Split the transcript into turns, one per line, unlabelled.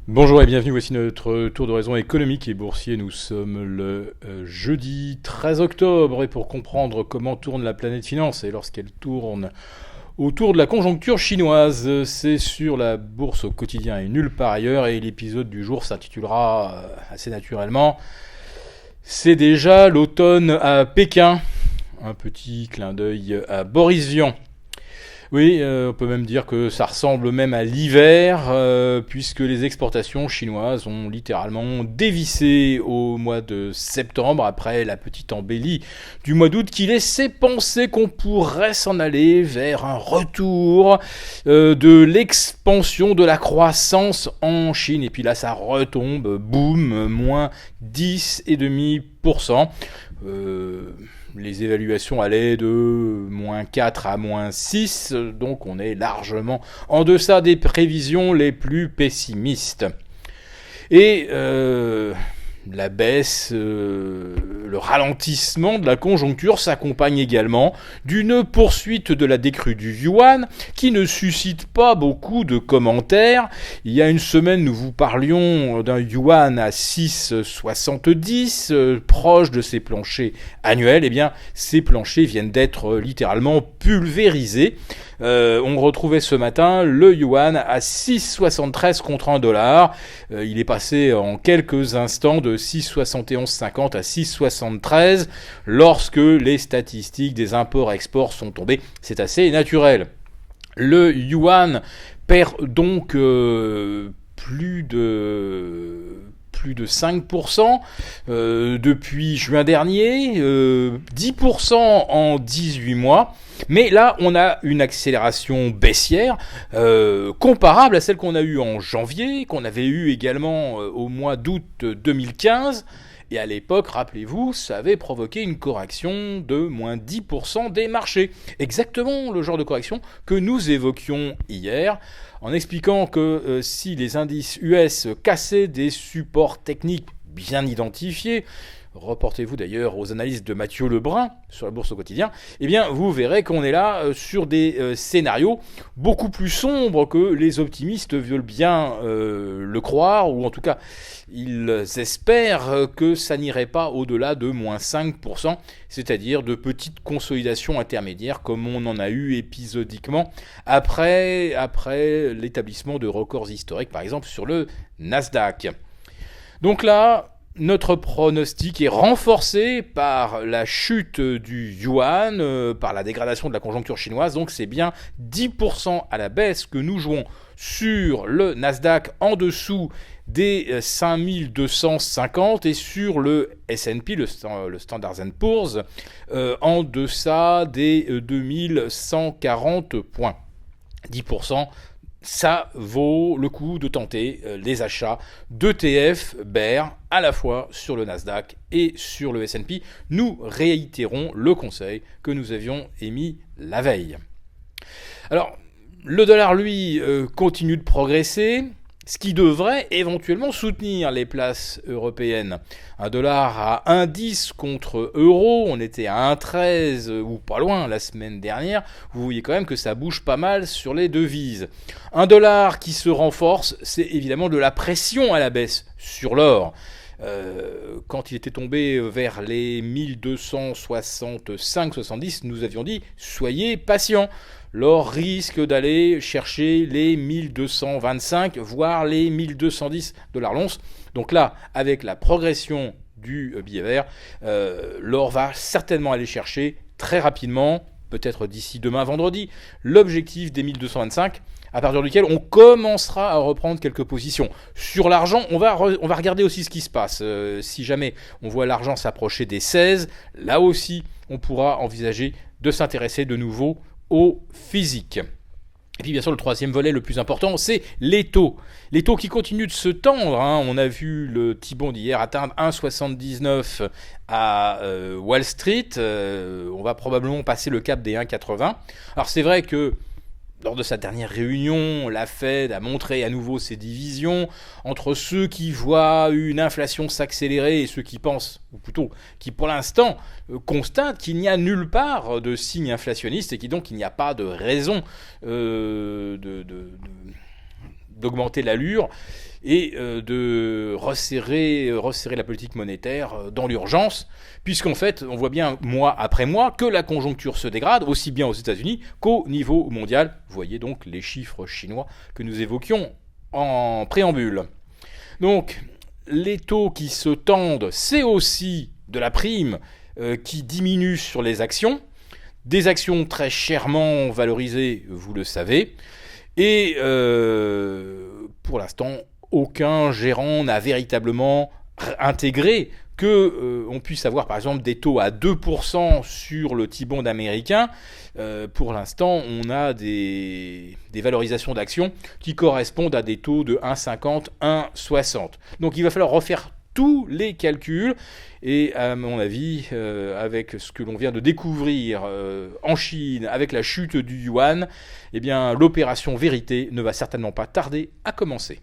Bonjour et bienvenue, voici notre tour d'horizon économique et boursier. Nous sommes le jeudi 13 octobre et pour comprendre comment tourne la planète finance et lorsqu'elle tourne autour de la conjoncture chinoise, c'est sur la bourse au quotidien et nulle part ailleurs et l'épisode du jour s'intitulera assez naturellement C'est déjà l'automne à Pékin. Un petit clin d'œil à Boris Vian. Oui, on peut même dire que ça ressemble même à l'hiver, puisque les exportations chinoises ont littéralement dévissé au mois de septembre, après la petite embellie du mois d'août qui laissait penser qu'on pourrait s'en aller vers un retour de l'expansion de la croissance en Chine. Et puis là, ça retombe, boum, moins 10,5%. Les évaluations allaient de moins 4 à moins 6, donc on est largement en deçà des prévisions les plus pessimistes. Et la baisse, le ralentissement de la conjoncture s'accompagne également d'une poursuite de la décrue du yuan qui ne suscite pas beaucoup de commentaires. Il y a une semaine, nous vous parlions d'un yuan à 6,70, proche de ses planchers annuels. Eh bien, ces planchers viennent d'être littéralement pulvérisés. On retrouvait ce matin le yuan à 6,73 contre $. Il est passé en quelques instants de 6,7150 à 6,73 lorsque les statistiques des imports-exports sont tombées. C'est assez naturel. Le yuan perd donc plus de 5% depuis juin dernier, 10% en 18 mois. Mais là, on a une accélération baissière comparable à celle qu'on a eue en janvier, qu'on avait eue également au mois d'août 2015. Et à l'époque, rappelez-vous, ça avait provoqué une correction de moins 10% des marchés. Exactement le genre de correction que nous évoquions hier, en expliquant que si les indices US cassaient des supports techniques bien identifiés, reportez-vous d'ailleurs aux analyses de Mathieu Lebrun sur la bourse au quotidien, eh bien vous verrez qu'on est là sur des scénarios beaucoup plus sombres que les optimistes veulent bien le croire, ou en tout cas ils espèrent que ça n'irait pas au-delà de moins 5%, c'est-à-dire de petites consolidations intermédiaires comme on en a eu épisodiquement après l'établissement de records historiques, par exemple sur le Nasdaq. Donc là, notre pronostic est renforcé par la chute du yuan, par la dégradation de la conjoncture chinoise. Donc c'est bien 10% à la baisse que nous jouons sur le Nasdaq en dessous des 5250 et sur le S&P, le Standard & Poor's, en deçà des 2140 points. 10%. Ça vaut le coup de tenter les achats d'ETF bear à la fois sur le Nasdaq et sur le S&P. Nous réitérons le conseil que nous avions émis la veille. Alors, le dollar, lui, continue de progresser, ce qui devrait éventuellement soutenir les places européennes. Un dollar à 1,10 contre euro, on était à 1,13 ou pas loin la semaine dernière. Vous voyez quand même que ça bouge pas mal sur les devises. Un dollar qui se renforce, c'est évidemment de la pression à la baisse sur l'or. Quand il était tombé vers les 1265-70, nous avions dit soyez patients. L'or risque d'aller chercher les 1225, voire les 1210 $ l'once. Donc là, avec la progression du billet vert, l'or va certainement aller chercher très rapidement, peut-être d'ici demain vendredi, l'objectif des 1225, à partir duquel on commencera à reprendre quelques positions. Sur l'argent, on va regarder aussi ce qui se passe. Si jamais on voit l'argent s'approcher des 16, là aussi, on pourra envisager de s'intéresser de nouveau au physique. Et puis bien sûr le troisième volet le plus important, c'est les taux. Les taux qui continuent de se tendre. On a vu le T-bond d'hier atteindre 1,79 à Wall Street. On va probablement passer le cap des 1,80. Alors c'est vrai que lors de sa dernière réunion, la Fed a montré à nouveau ses divisions entre ceux qui voient une inflation s'accélérer et ceux qui pensent, ou plutôt qui pour l'instant constatent qu'il n'y a nulle part de signe inflationniste et qu'il donc il n'y a pas de raison d'augmenter l'allure. et de resserrer la politique monétaire dans l'urgence, puisqu'en fait, on voit bien mois après mois que la conjoncture se dégrade, aussi bien aux États-Unis qu'au niveau mondial. Vous voyez donc les chiffres chinois que nous évoquions en préambule. Donc, les taux qui se tendent, c'est aussi de la prime qui diminue sur les actions, des actions très chèrement valorisées, vous le savez, et pour l'instant, aucun gérant n'a véritablement intégré qu'on puisse avoir par exemple des taux à 2% sur le T-bond américain. Pour l'instant, on a des valorisations d'actions qui correspondent à des taux de 1,50, 1,60. Donc il va falloir refaire tous les calculs, et à mon avis, avec ce que l'on vient de découvrir en Chine, avec la chute du yuan, eh bien, l'opération vérité ne va certainement pas tarder à commencer.